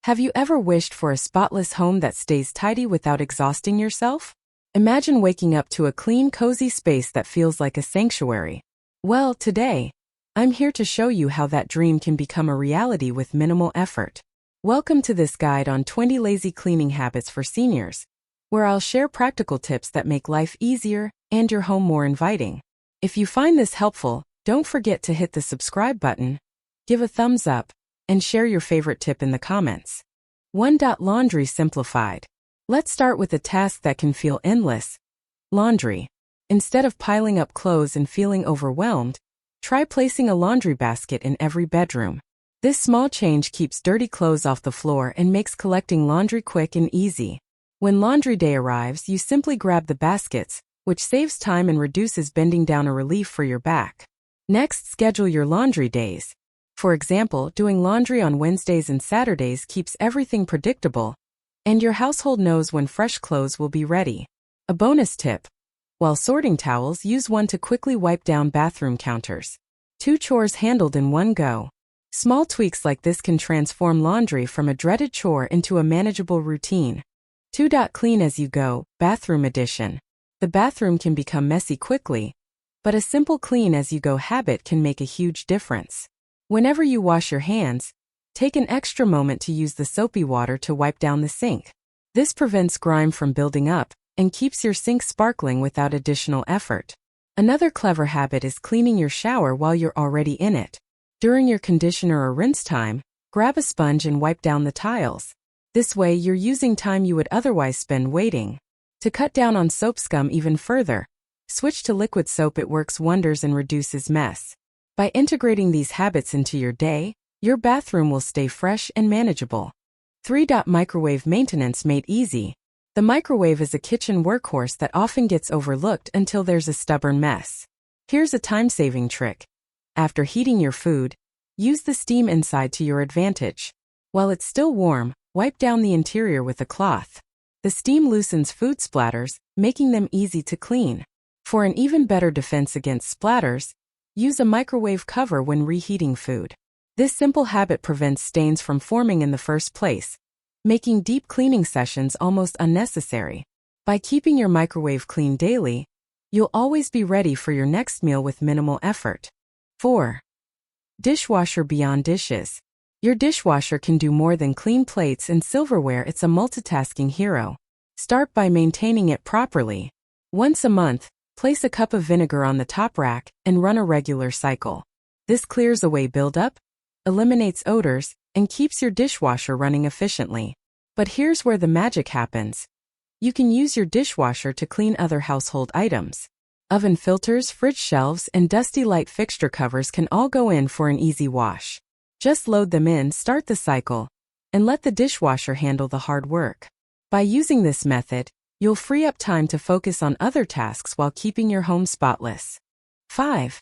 Have you ever wished for a spotless home that stays tidy without exhausting yourself? Imagine waking up to a clean, cozy space that feels like a sanctuary. Well, today, I'm here to show you how that dream can become a reality with minimal effort. Welcome to this guide on 20 lazy cleaning habits for seniors, where I'll share practical tips that make life easier and your home more inviting. If you find this helpful, don't forget to hit the subscribe button, give a thumbs up, and share your favorite tip in the comments. 1. Laundry simplified. Let's start with a task that can feel endless: laundry. Instead of piling up clothes and feeling overwhelmed, try placing a laundry basket in every bedroom. This small change keeps dirty clothes off the floor and makes collecting laundry quick and easy. When laundry day arrives, you simply grab the baskets, which saves time and reduces bending down, a relief for your back. Next, schedule your laundry days. For example, doing laundry on Wednesdays and Saturdays keeps everything predictable, and your household knows when fresh clothes will be ready. A bonus tip: while sorting towels, use one to quickly wipe down bathroom counters. 2 chores handled in one go. Small tweaks like this can transform laundry from a dreaded chore into a manageable routine. 2. Clean as you go, bathroom edition. The bathroom can become messy quickly, but a simple clean as you go habit can make a huge difference. Whenever you wash your hands, take an extra moment to use the soapy water to wipe down the sink. This prevents grime from building up and keeps your sink sparkling without additional effort. Another clever habit is cleaning your shower while you're already in it. During your conditioner or rinse time, grab a sponge and wipe down the tiles. This way, you're using time you would otherwise spend waiting. To cut down on soap scum even further, switch to liquid soap. It works wonders and reduces mess. By integrating these habits into your day, your bathroom will stay fresh and manageable. 3. Microwave maintenance made easy. The microwave is a kitchen workhorse that often gets overlooked until there's a stubborn mess. Here's a time-saving trick. After heating your food, use the steam inside to your advantage. While it's still warm, wipe down the interior with a cloth. The steam loosens food splatters, making them easy to clean. For an even better defense against splatters, use a microwave cover when reheating food. This simple habit prevents stains from forming in the first place, making deep cleaning sessions almost unnecessary. By keeping your microwave clean daily, you'll always be ready for your next meal with minimal effort. 4. Dishwasher beyond dishes. Your dishwasher can do more than clean plates and silverware. It's a multitasking hero. Start by maintaining it properly. Once a month, place a cup of vinegar on the top rack and run a regular cycle. This clears away buildup, eliminates odors, and keeps your dishwasher running efficiently. But here's where the magic happens. You can use your dishwasher to clean other household items. Oven filters, fridge shelves, and dusty light fixture covers can all go in for an easy wash. Just load them in, start the cycle, and let the dishwasher handle the hard work. By using this method, you'll free up time to focus on other tasks while keeping your home spotless. 5.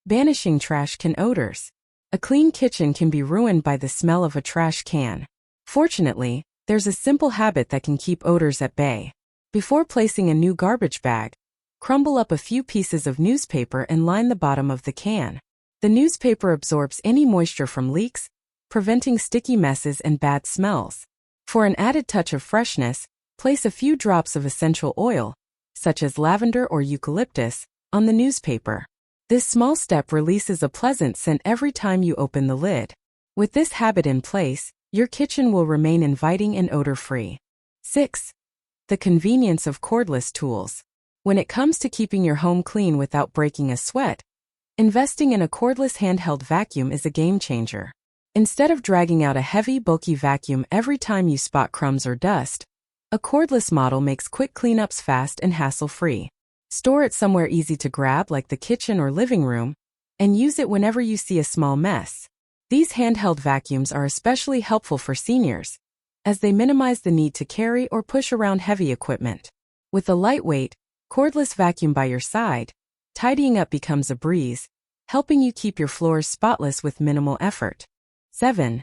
Banishing trash can odors. A clean kitchen can be ruined by the smell of a trash can. Fortunately, there's a simple habit that can keep odors at bay. Before placing a new garbage bag, crumble up a few pieces of newspaper and line the bottom of the can. The newspaper absorbs any moisture from leaks, preventing sticky messes and bad smells. For an added touch of freshness, place a few drops of essential oil, such as lavender or eucalyptus, on the newspaper. This small step releases a pleasant scent every time you open the lid. With this habit in place, your kitchen will remain inviting and odor-free. 6. The convenience of cordless tools. When it comes to keeping your home clean without breaking a sweat, investing in a cordless handheld vacuum is a game changer. Instead of dragging out a heavy, bulky vacuum every time you spot crumbs or dust, a cordless model makes quick cleanups fast and hassle-free. Store it somewhere easy to grab like the kitchen or living room, and use it whenever you see a small mess. These handheld vacuums are especially helpful for seniors, as they minimize the need to carry or push around heavy equipment. With a lightweight, cordless vacuum by your side, tidying up becomes a breeze, helping you keep your floors spotless with minimal effort. 7.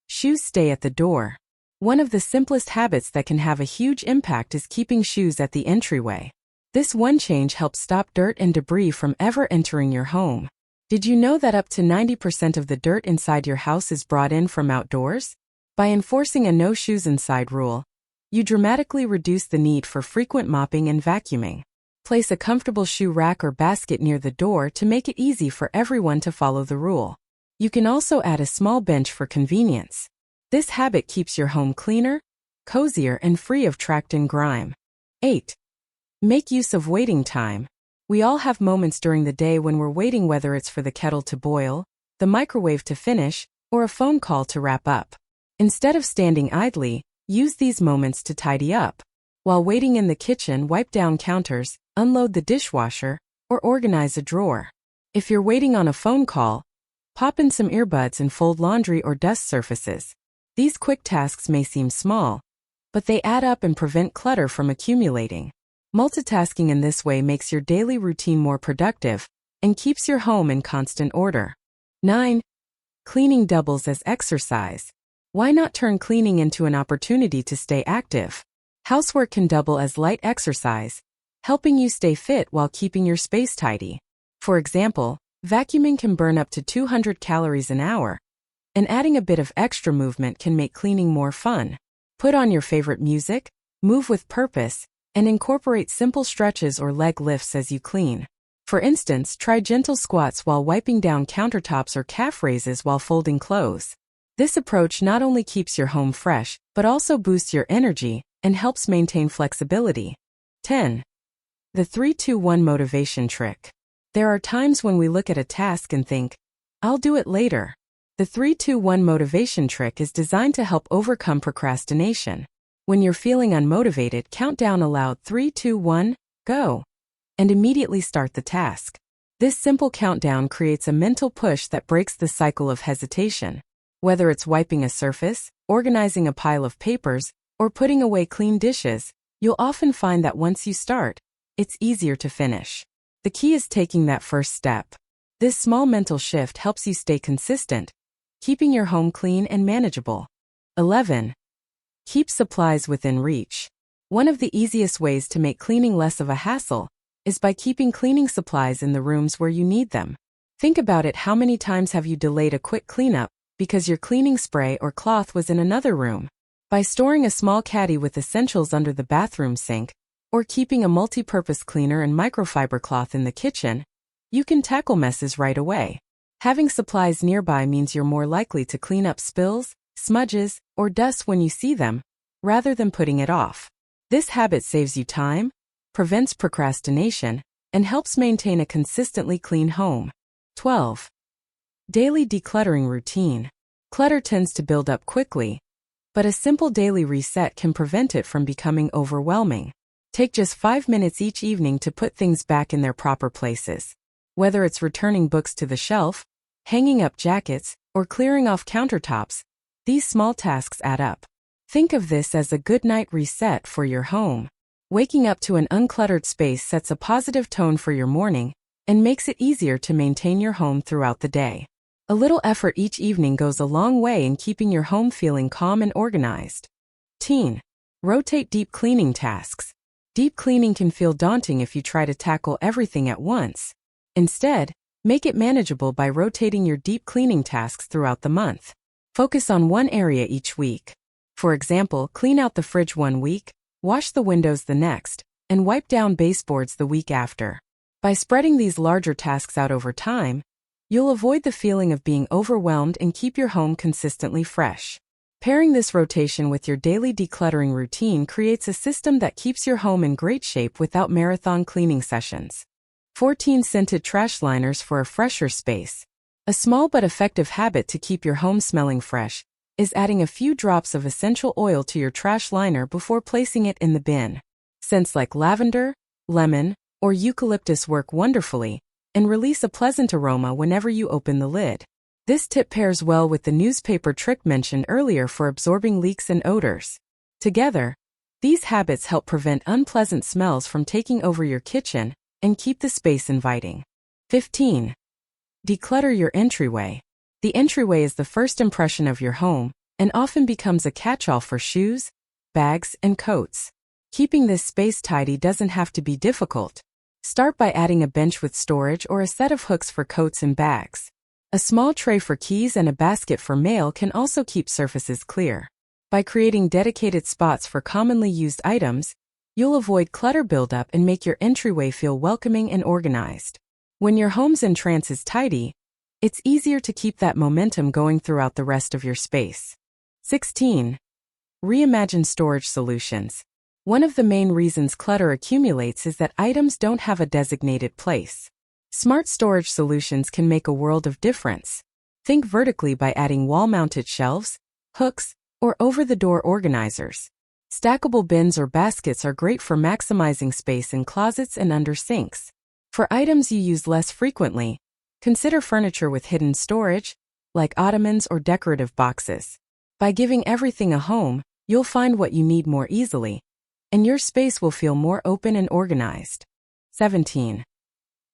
Shoes stay at the door. One of the simplest habits that can have a huge impact is keeping shoes at the entryway. This one change helps stop dirt and debris from ever entering your home. Did you know that up to 90% of the dirt inside your house is brought in from outdoors? By enforcing a no shoes inside rule, you dramatically reduce the need for frequent mopping and vacuuming. Place a comfortable shoe rack or basket near the door to make it easy for everyone to follow the rule. You can also add a small bench for convenience. This habit keeps your home cleaner, cozier, and free of tract and grime. 8. Make use of waiting time. We all have moments during the day when we're waiting, whether it's for the kettle to boil, the microwave to finish, or a phone call to wrap up. Instead of standing idly, use these moments to tidy up. While waiting in the kitchen, wipe down counters, unload the dishwasher, or organize a drawer. If you're waiting on a phone call, pop in some earbuds and fold laundry or dust surfaces. These quick tasks may seem small, but they add up and prevent clutter from accumulating. Multitasking in this way makes your daily routine more productive and keeps your home in constant order. 9. Cleaning doubles as exercise. Why not turn cleaning into an opportunity to stay active? Housework can double as light exercise, helping you stay fit while keeping your space tidy. For example, vacuuming can burn up to 200 calories an hour, and adding a bit of extra movement can make cleaning more fun. Put on your favorite music, move with purpose, and incorporate simple stretches or leg lifts as you clean. For instance, try gentle squats while wiping down countertops or calf raises while folding clothes. This approach not only keeps your home fresh, but also boosts your energy and helps maintain flexibility. 10. The 3-2-1 motivation trick. There are times when we look at a task and think, I'll do it later. The 3-2-1 motivation trick is designed to help overcome procrastination. When you're feeling unmotivated, count down aloud 3, 2, 1, go, and immediately start the task. This simple countdown creates a mental push that breaks the cycle of hesitation. Whether it's wiping a surface, organizing a pile of papers, or putting away clean dishes, you'll often find that once you start, it's easier to finish. The key is taking that first step. This small mental shift helps you stay consistent, keeping your home clean and manageable. 11. Keep supplies within reach. One of the easiest ways to make cleaning less of a hassle is by keeping cleaning supplies in the rooms where you need them. Think about it: how many times have you delayed a quick cleanup because your cleaning spray or cloth was in another room? By storing a small caddy with essentials under the bathroom sink, or keeping a multi-purpose cleaner and microfiber cloth in the kitchen, you can tackle messes right away. Having supplies nearby means you're more likely to clean up spills, smudges, or dust when you see them, rather than putting it off. This habit saves you time, prevents procrastination, and helps maintain a consistently clean home. 12. Daily decluttering routine. Clutter tends to build up quickly, but a simple daily reset can prevent it from becoming overwhelming. Take just 5 minutes each evening to put things back in their proper places. Whether it's returning books to the shelf, hanging up jackets, or clearing off countertops, these small tasks add up. Think of this as a good night reset for your home. Waking up to an uncluttered space sets a positive tone for your morning and makes it easier to maintain your home throughout the day. A little effort each evening goes a long way in keeping your home feeling calm and organized. 13. Rotate deep cleaning tasks. Deep cleaning can feel daunting if you try to tackle everything at once. Instead, make it manageable by rotating your deep cleaning tasks throughout the month. Focus on one area each week. For example, clean out the fridge one week, wash the windows the next, and wipe down baseboards the week after. By spreading these larger tasks out over time, you'll avoid the feeling of being overwhelmed and keep your home consistently fresh. Pairing this rotation with your daily decluttering routine creates a system that keeps your home in great shape without marathon cleaning sessions. 14. Scented trash liners for a fresher space. A small but effective habit to keep your home smelling fresh is adding a few drops of essential oil to your trash liner before placing it in the bin. Scents like lavender, lemon, or eucalyptus work wonderfully and release a pleasant aroma whenever you open the lid. This tip pairs well with the newspaper trick mentioned earlier for absorbing leaks and odors. Together, these habits help prevent unpleasant smells from taking over your kitchen and keep the space inviting. 15. Declutter your entryway. The entryway is the first impression of your home and often becomes a catch-all for shoes, bags, and coats. Keeping this space tidy doesn't have to be difficult. Start by adding a bench with storage or a set of hooks for coats and bags. A small tray for keys and a basket for mail can also keep surfaces clear. By creating dedicated spots for commonly used items, you'll avoid clutter buildup and make your entryway feel welcoming and organized. When your home's entrance is tidy, it's easier to keep that momentum going throughout the rest of your space. 16. Reimagine storage solutions. One of the main reasons clutter accumulates is that items don't have a designated place. Smart storage solutions can make a world of difference. Think vertically by adding wall-mounted shelves, hooks, or over-the-door organizers. Stackable bins or baskets are great for maximizing space in closets and under sinks. For items you use less frequently, consider furniture with hidden storage, like ottomans or decorative boxes. By giving everything a home, you'll find what you need more easily, and your space will feel more open and organized. 17.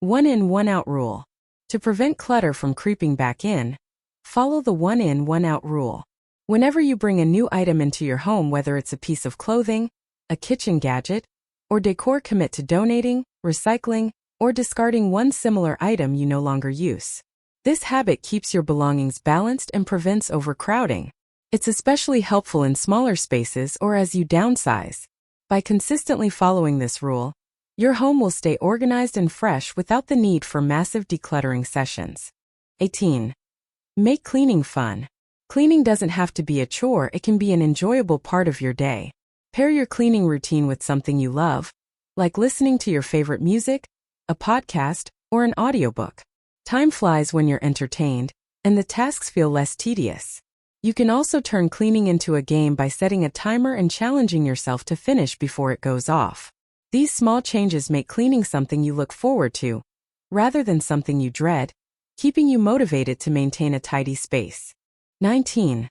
One in, one out rule. To prevent clutter from creeping back in, follow the one in, one out rule. Whenever you bring a new item into your home, whether it's a piece of clothing, a kitchen gadget, or decor, commit to donating, recycling, or discarding one similar item you no longer use. This habit keeps your belongings balanced and prevents overcrowding. It's especially helpful in smaller spaces or as you downsize. By consistently following this rule, your home will stay organized and fresh without the need for massive decluttering sessions. 18. Make cleaning fun. Cleaning doesn't have to be a chore, it can be an enjoyable part of your day. Pair your cleaning routine with something you love, like listening to your favorite music, a podcast, or an audiobook. Time flies when you're entertained, and the tasks feel less tedious. You can also turn cleaning into a game by setting a timer and challenging yourself to finish before it goes off. These small changes make cleaning something you look forward to, rather than something you dread, keeping you motivated to maintain a tidy space. 19.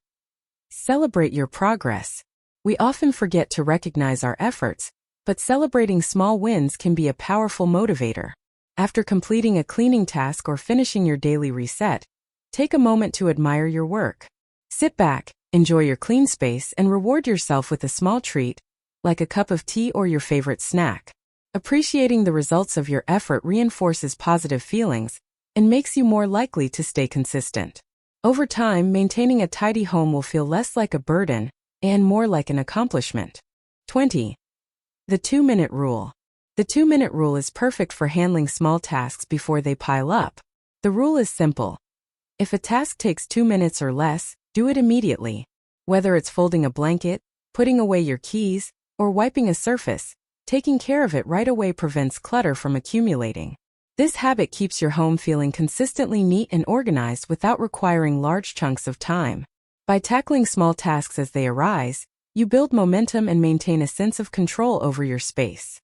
Celebrate your progress. We often forget to recognize our efforts, but celebrating small wins can be a powerful motivator. After completing a cleaning task or finishing your daily reset, take a moment to admire your work. Sit back, enjoy your clean space, and reward yourself with a small treat, like a cup of tea or your favorite snack. Appreciating the results of your effort reinforces positive feelings and makes you more likely to stay consistent. Over time, maintaining a tidy home will feel less like a burden and more like an accomplishment. 20. The 2-minute rule. The 2-minute rule is perfect for handling small tasks before they pile up. The rule is simple. If a task takes 2 minutes or less, do it immediately. Whether it's folding a blanket, putting away your keys, or wiping a surface, taking care of it right away prevents clutter from accumulating. This habit keeps your home feeling consistently neat and organized without requiring large chunks of time. By tackling small tasks as they arise, you build momentum and maintain a sense of control over your space.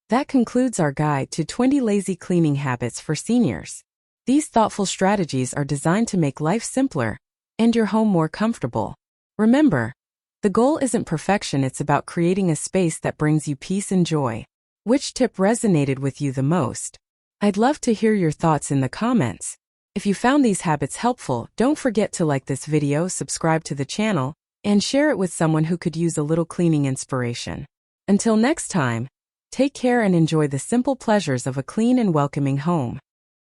That concludes our guide to 20 lazy cleaning habits for seniors. These thoughtful strategies are designed to make life simpler and your home more comfortable. Remember, the goal isn't perfection, it's about creating a space that brings you peace and joy. Which tip resonated with you the most? I'd love to hear your thoughts in the comments. If you found these habits helpful, don't forget to like this video, subscribe to the channel, and share it with someone who could use a little cleaning inspiration. Until next time, take care and enjoy the simple pleasures of a clean and welcoming home.